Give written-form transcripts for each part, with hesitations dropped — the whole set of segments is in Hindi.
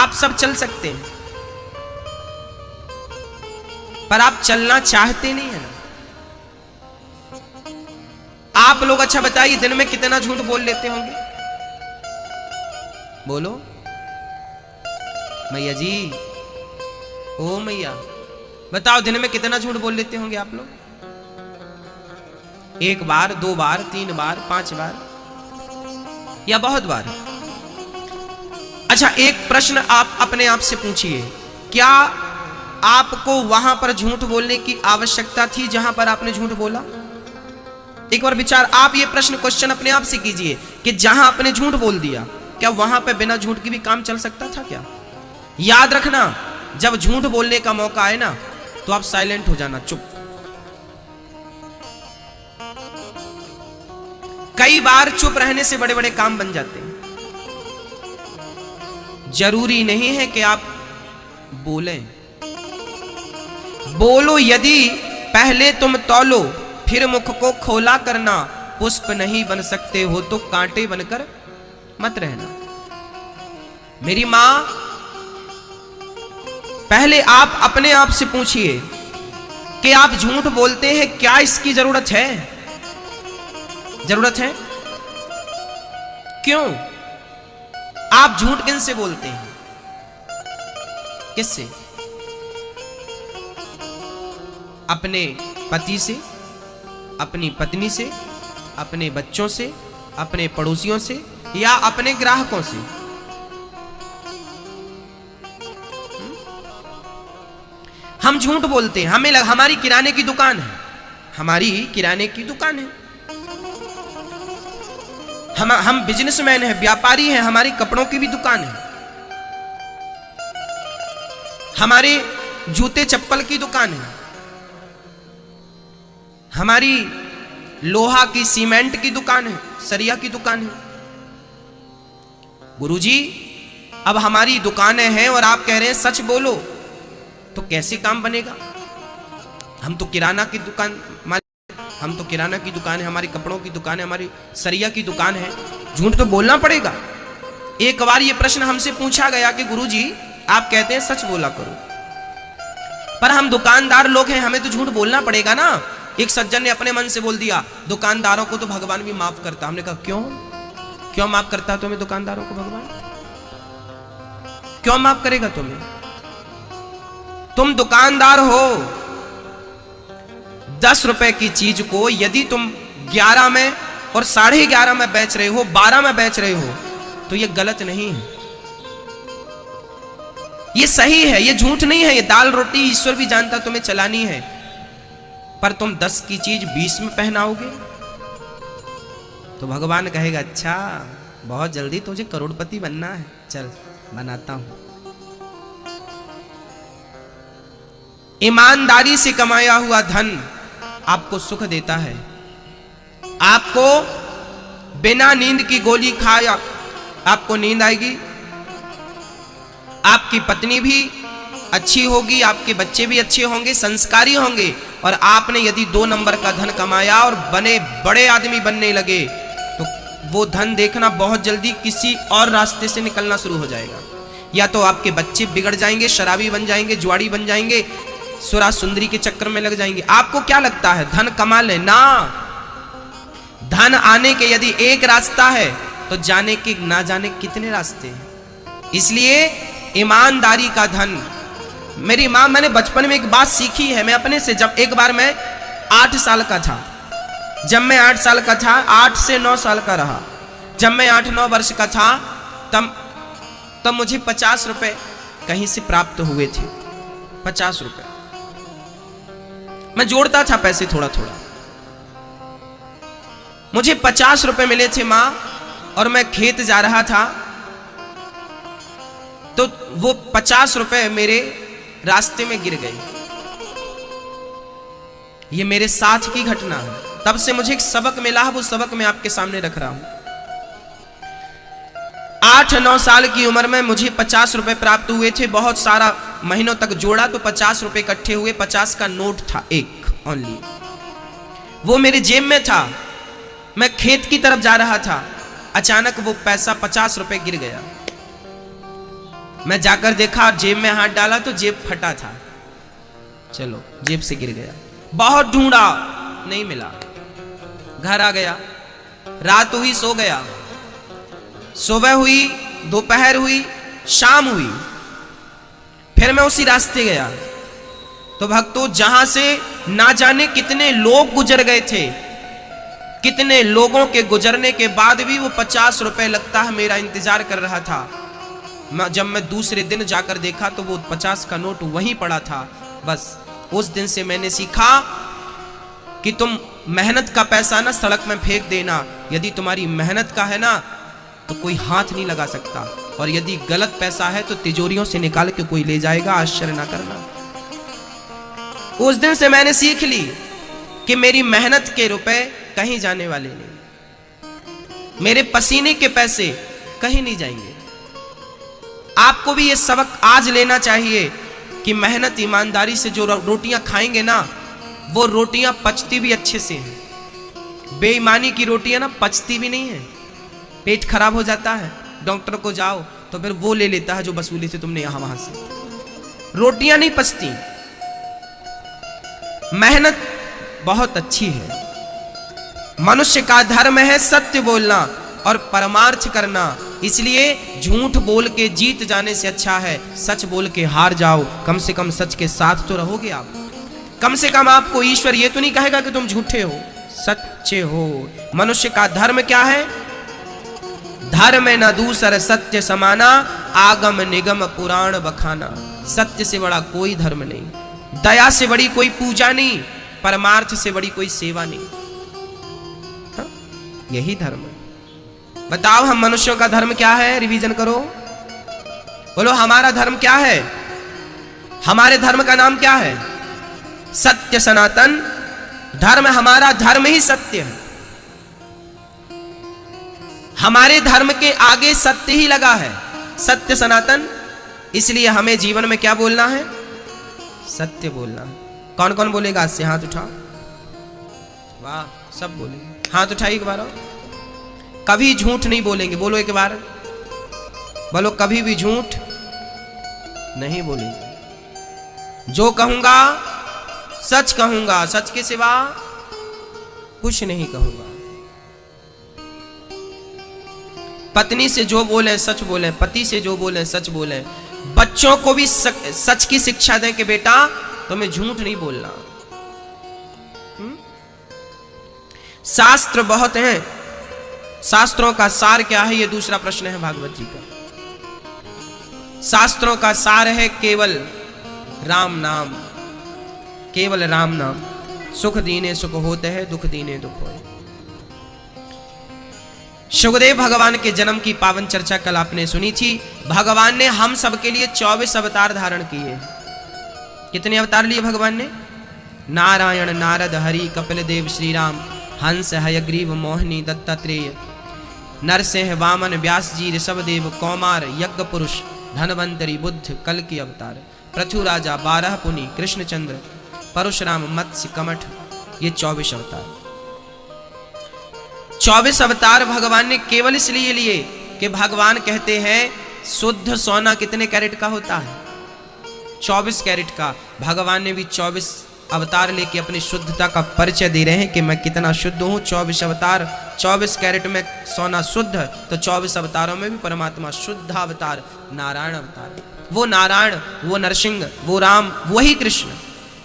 आप सब चल सकते हैं, पर आप चलना चाहते नहीं है ना। आप लोग अच्छा बताइए, दिन में कितना झूठ बोल लेते होंगे? बोलो मैया जी, ओ मैया, बताओ दिन में कितना झूठ बोल लेते होंगे आप लोग? 1 बार, 2 बार, 3 बार, 5 बार, या बहुत बार? अच्छा, एक प्रश्न आप अपने आप से पूछिए, क्या आपको वहां पर झूठ बोलने की आवश्यकता थी जहां पर आपने झूठ बोला? एक बार विचार, आप ये क्वेश्चन अपने आप से कीजिए कि जहां आपने झूठ बोल दिया, क्या वहां पे बिना झूठ के भी काम चल सकता था क्या? याद रखना, जब झूठ बोलने का मौका आए ना, तो आप साइलेंट हो जाना, चुप। कई बार चुप रहने से बड़े बड़े काम बन जाते हैं। जरूरी नहीं है कि आप बोलें, बोलो यदि पहले तुम तौलो, फिर मुख को खोला करना। पुष्प नहीं बन सकते हो तो कांटे बनकर मत रहना। मेरी मां, पहले आप अपने आप से पूछिए कि आप झूठ बोलते हैं, क्या इसकी जरूरत है? जरूरत है? क्यों? आप झूठ किनसे बोलते हैं? किससे? अपने पति से, अपनी पत्नी से, अपने बच्चों से, अपने पड़ोसियों से, या अपने ग्राहकों से? हम झूठ बोलते हैं। हमारी किराने की दुकान है, हमारी किराने की दुकान है, हम बिजनेसमैन हैं, व्यापारी हैं, हमारी कपड़ों की भी दुकान है, हमारे जूते चप्पल की दुकान है, हमारी लोहा की सीमेंट की दुकान है, सरिया की दुकान है। गुरुजी, अब हमारी दुकानें हैं और आप कह रहे हैं सच बोलो, तो कैसे काम बनेगा? हम तो किराना की दुकान, हम तो किराना की दुकान है, हमारी कपड़ों की दुकान है, हमारी सरिया की दुकान है, झूठ तो बोलना पड़ेगा। एक बार ये प्रश्न हमसे पूछा गया कि गुरुजी, आप कहते हैं सच बोला करो, पर हम दुकानदार लोग हैं, हमें तो झूठ बोलना पड़ेगा ना। एक सज्जन ने अपने मन से बोल दिया, दुकानदारों को तो भगवान भी माफ करता। हमने कहा क्यों? क्यों माफ करता तुम्हें दुकानदारों को भगवान? क्यों माफ करेगा तुम्हें? तुम दुकानदार हो, 10 रुपए की चीज को यदि तुम 11 में और 11.5 में बेच रहे हो, 12 में बेच रहे हो, तो ये गलत नहीं है, ये सही है, ये झूठ नहीं है। ये दाल रोटी ईश्वर भी जानता तुम्हें चलानी है, पर तुम 10 की चीज 20 में पहनाओगे तो भगवान कहेगा अच्छा, बहुत जल्दी तुझे करोड़पति बनना है, चल बनाता हूं। ईमानदारी से कमाया हुआ धन आपको सुख देता है। आपको बिना नींद की गोली खाया आपको नींद आएगी, आपकी पत्नी भी अच्छी होगी, आपके बच्चे भी अच्छे होंगे, संस्कारी होंगे। और आपने यदि 2 नंबर का धन कमाया और बड़े आदमी बनने लगे, तो वो धन देखना बहुत जल्दी किसी और रास्ते से निकलना शुरू हो जाएगा। या तो आपके बच्चे बिगड़ जाएंगे, शराबी बन जाएंगे, जुआड़ी बन जाएंगे, सुरा सुंदरी के चक्कर में लग जाएंगे। आपको क्या लगता है धन कमा लेना? धन आने के यदि एक रास्ता है तो जाने के ना जाने कितने रास्ते हैं। इसलिए ईमानदारी का धन। मेरी मां, मैंने बचपन में एक बात सीखी है मैं अपने से। जब एक बार मैं 8 साल का था, जब मैं 8 साल का था, 8 से 9 साल का रहा, जब मैं 8-9 वर्ष का था, तब मुझे 50 रुपए कहीं से प्राप्त हुए थे। 50 रुपए मैं जोड़ता था पैसे थोड़ा थोड़ा। मुझे 50 रुपए मिले थे मां, और मैं खेत जा रहा था, तो वो 50 रुपए मेरे रास्ते में गिर गए। ये मेरे साथ की घटना है। तब से मुझे एक सबक मिला, वो सबक मैं आपके सामने रख रहा हूं। 8-9 साल की उम्र में मुझे 50 रुपए प्राप्त हुए थे। बहुत सारा महीनों तक जोड़ा तो 50 रुपए इकट्ठे हुए। 50 का नोट था, एक ओनली, वो मेरे जेब में था। मैं खेत की तरफ जा रहा था, अचानक वो पैसा 50 रुपए गिर गया। मैं जाकर देखा, जेब में हाथ डाला तो जेब फटा था, चलो जेब से गिर गया। बहुत ढूंढा, नहीं मिला, घर आ गया, रात हुई, सो गया। सुबह हुई, दोपहर हुई, शाम हुई, फिर मैं उसी रास्ते गया तो भक्तों जहां से ना जाने कितने लोग गुजर गए थे, कितने लोगों के गुजरने के बाद भी वो 50 रुपए लगता है मेरा इंतजार कर रहा था। जब मैं दूसरे दिन जाकर देखा तो वो 50 का नोट वहीं पड़ा था। बस उस दिन से मैंने सीखा कि तुम मेहनत का पैसा ना सड़क में फेंक देना। यदि तुम्हारी मेहनत का है ना तो कोई हाथ नहीं लगा सकता, और यदि गलत पैसा है तो तिजोरियों से निकाल के कोई ले जाएगा, आश्चर्य ना करना। उस दिन से मैंने सीख ली कि मेरी मेहनत के रुपए कहीं जाने वाले नहीं, मेरे पसीने के पैसे कहीं नहीं जाएंगे। आपको भी ये सबक आज लेना चाहिए कि मेहनत ईमानदारी से जो रोटियां खाएंगे ना, वो रोटियां पचती भी अच्छे से हैं। बेईमानी की रोटियां ना पचती भी नहीं है, पेट खराब हो जाता है, डॉक्टर को जाओ तो फिर वो ले लेता है जो वसूली से तुमने यहां वहां से। रोटियां नहीं पचती। मेहनत बहुत अच्छी है। मनुष्य का धर्म है सत्य बोलना और परमार्थ करना, इसलिए झूठ बोल के जीत जाने से अच्छा है सच बोल के हार जाओ। कम से कम सच के साथ तो रहोगे आप। कम से कम आपको ईश्वर ये तो नहीं कहेगा कि तुम झूठे हो, सच्चे हो। मनुष्य का धर्म क्या है? धर्म न दूसर सत्य समाना, आगम निगम पुराण बखाना। सत्य से बड़ा कोई धर्म नहीं, दया से बड़ी कोई पूजा नहीं, परमार्थ से बड़ी कोई सेवा नहीं। हाँ? यही धर्म है। बताओ हम मनुष्यों का धर्म क्या है? रिवीजन करो, बोलो हमारा धर्म क्या है? हमारे धर्म का नाम क्या है? सत्य सनातन धर्म। हमारा धर्म ही सत्य है। हमारे धर्म के आगे सत्य ही लगा है, सत्य सनातन। इसलिए हमें जीवन में क्या बोलना है? सत्य बोलना है। कौन कौन बोलेगा? आज से हाथ उठा। वाह, सब बोलेंगे। हाथ उठाइए एक बार और। कभी झूठ नहीं बोलेंगे, बोलो एक बार, बोलो कभी भी झूठ नहीं बोलेंगे। जो कहूंगा सच कहूंगा, सच के सिवा कुछ नहीं कहूंगा। पत्नी से जो बोले सच बोले, पति से जो बोले सच बोले। बच्चों को भी सच की शिक्षा दें कि बेटा तुम्हें झूठ नहीं बोलना। शास्त्र बहुत हैं, शास्त्रों का सार क्या है? ये दूसरा प्रश्न है भागवत जी का। शास्त्रों का सार है केवल राम नाम, केवल राम नाम। सुख दीने सुख होते हैं, दुख दीने दुख होते। सुखदेव भगवान के जन्म की पावन चर्चा कल आपने सुनी थी। भगवान ने हम सबके लिए 24 अवतार धारण किए। कितने अवतार लिए भगवान ने? नारायण, नारद, हरि, कपिल देव, श्री राम, हंस, हयग्रीव, मोहिनी, दत्तात्रेय, नरसिंह, वामन, व्यास जी, ऋषभदेव, कौमार, यज्ञ पुरुष, धनवंतरी, बुद्ध, कल की अवतार, पृथु राजा, 12 पुनि, कृष्णचंद्र, परशुराम, मत्स्य, कमठ। ये 24 अवतार। 24 अवतार भगवान ने केवल इसलिए लिए कि भगवान कहते हैं शुद्ध सोना कितने कैरेट का होता है? 24 कैरेट का। भगवान ने भी 24 अवतार लेके अपनी शुद्धता का परिचय दे रहे हैं कि मैं कितना शुद्ध हूं। 24 अवतार, 24 कैरेट में सोना शुद्ध, तो 24 अवतारों में भी परमात्मा शुद्ध अवतार नारायण अवतार। वो नारायण, वो नरसिंह, वो राम, वही कृष्ण,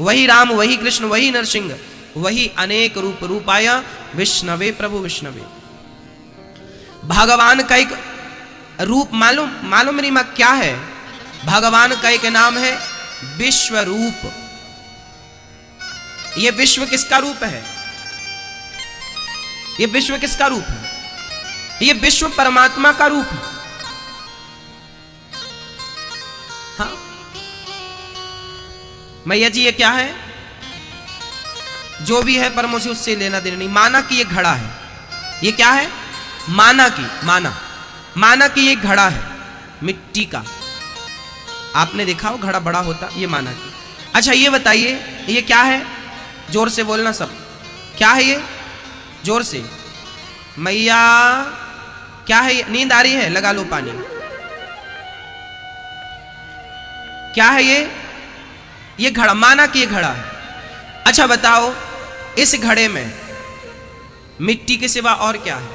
वही राम, वही कृष्ण, वही नरसिंह, वही अनेक रूप रूपाया विष्णवे प्रभु विष्णवे। भगवान का एक रूप मालूम मेरी मां क्या है? भगवान का एक नाम है विश्व रूप। ये विश्व किसका रूप है? ये विश्व किसका रूप है? ये विश्व परमात्मा का रूप है। हाँ मैया जी, ये क्या है? जो भी है परमों से उससे लेना देना नहीं। माना कि ये घड़ा है। ये क्या है? माना कि ये घड़ा है मिट्टी का। आपने देखा हो घड़ा बड़ा होता, ये माना कि। अच्छा ये बताइए ये क्या है? जोर से बोलना सब, क्या है ये? जोर से। मैया क्या है ये? नींद आ रही है? लगा लो पानी। क्या है ये घड़ा, माना कि ये घड़ा है। अच्छा बताओ, इस घड़े में मिट्टी के सिवा और क्या है?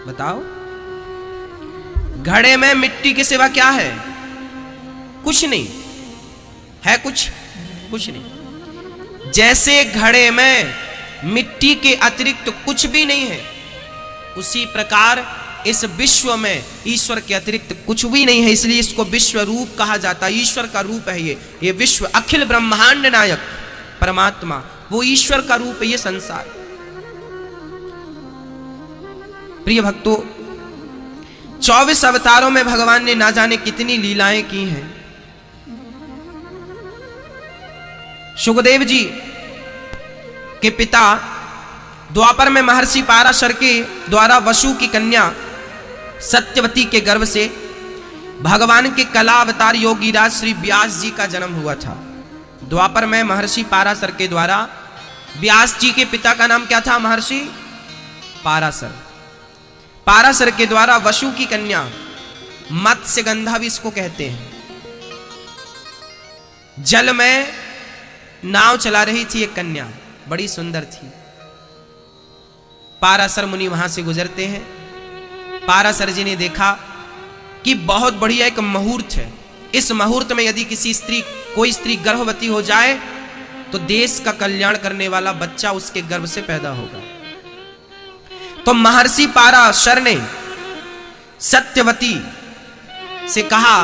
बताओ, घड़े में मिट्टी के सिवा क्या है? कुछ नहीं है, कुछ नहीं। जैसे घड़े में मिट्टी के अतिरिक्त कुछ भी नहीं है, उसी प्रकार इस विश्व में ईश्वर के अतिरिक्त कुछ भी नहीं है। इसलिए इसको विश्व रूप कहा जाता है। ईश्वर का रूप है ये विश्व, अखिल ब्रह्मांड नायक परमात्मा, वो ईश्वर का रूप है ये संसार। प्रिय भक्तों, 24 अवतारों में भगवान ने ना जाने कितनी लीलाएं की हैं। सुखदेव जी के पिता द्वापर में महर्षि पाराशर के द्वारा वसु की कन्या सत्यवती के गर्भ से भगवान के कला अवतार योगीराज श्री व्यास जी का जन्म हुआ था। द्वापर में महर्षि पाराशर के द्वारा, व्यास जी के पिता का नाम क्या था? महर्षि पाराशर। पाराशर के द्वारा वसु की कन्या, मत्स्यगंधा भी इसको कहते हैं, जल में नाव चला रही थी एक कन्या, बड़ी सुंदर थी। पाराशर मुनि वहां से गुजरते हैं। पाराशर जी ने देखा कि बहुत बढ़िया एक मुहूर्त है, इस मुहूर्त में यदि कोई स्त्री गर्भवती हो जाए तो देश का कल्याण करने वाला बच्चा उसके गर्भ से पैदा होगा। तो महर्षि पाराशर ने सत्यवती से कहा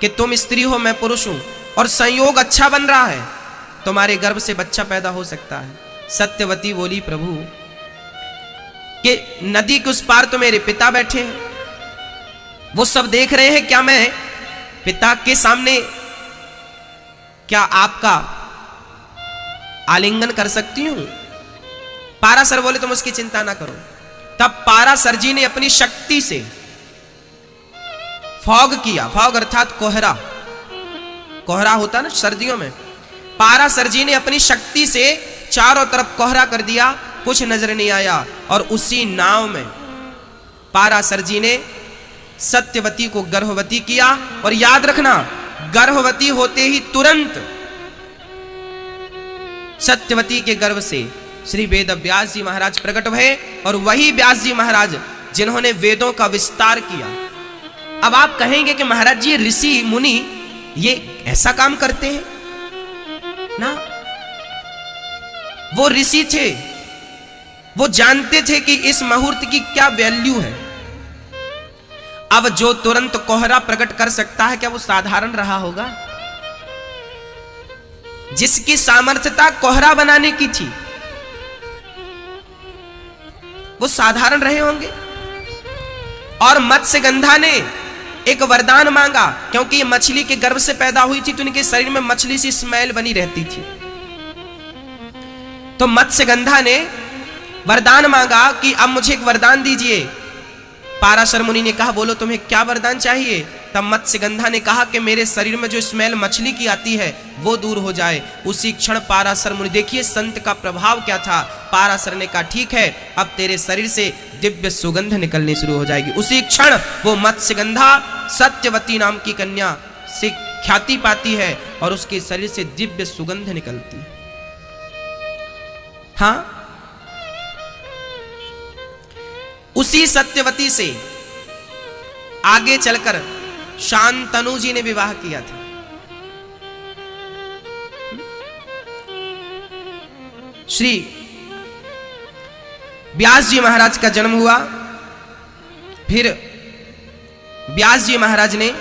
कि तुम स्त्री हो, मैं पुरुष हूं, और संयोग अच्छा बन रहा है, तुम्हारे गर्भ से बच्चा पैदा हो सकता है। सत्यवती बोली, प्रभु कि नदी के उस पार तो मेरे पिता बैठे हैं, वो सब देख रहे हैं, क्या मैं पिता के सामने क्या आपका आलिंगन कर सकती हूं? पाराशर बोले, तुम उसकी चिंता ना करो। तब पाराशर जी ने अपनी शक्ति से फॉग किया, फॉग अर्थात कोहरा, कोहरा होता ना सर्दियों में, पाराशर जी ने अपनी शक्ति से चारों तरफ कोहरा कर दिया, कुछ नजर नहीं आया। और उसी नाव में पाराशर जी ने सत्यवती को गर्भवती किया। और याद रखना, गर्भवती होते ही तुरंत सत्यवती के गर्भ से श्री वेद व्यास जी महाराज प्रकट हुए, और वही व्यास जी महाराज जिन्होंने वेदों का विस्तार किया। अब आप कहेंगे कि महाराज जी ऋषि मुनि ये ऐसा काम करते हैं ना? वो ऋषि थे, वो जानते थे कि इस मुहूर्त की क्या वैल्यू है। अब जो तुरंत कोहरा प्रकट कर सकता है, क्या वो साधारण रहा होगा? जिसकी सामर्थ्यता कोहरा बनाने की थी, वो साधारण रहे होंगे? और मत्स्यगंधा ने एक वरदान मांगा, क्योंकि ये मछली के गर्भ से पैदा हुई थी तो इनके शरीर में मछली सी स्मेल बनी रहती थी। तो मत्स्यगंधा ने वरदान मांगा कि अब मुझे एक वरदान दीजिए। पाराशर मुनि ने कहा, बोलो तुम्हें क्या वरदान चाहिए? तब मत्स्यगंधा ने कहा कि मेरे शरीर में जो स्मेल मछली की आती है वो दूर हो जाए। उसी क्षण पाराशर मुनि, देखिए संत का प्रभाव क्या था, पाराशर ने कहा ठीक है, अब तेरे शरीर से दिव्य सुगंध निकलनी शुरू हो जाएगी। उसी क्षण वो मत्स्यगंधा सत्यवती नाम की कन्या से ख्याति पाती है और उसके शरीर से दिव्य सुगंध निकलती है। हाँ, उसी सत्यवती से आगे चलकर शांतनु जी ने विवाह किया था। श्री व्यास जी महाराज का जन्म हुआ। फिर व्यास जी महाराज ने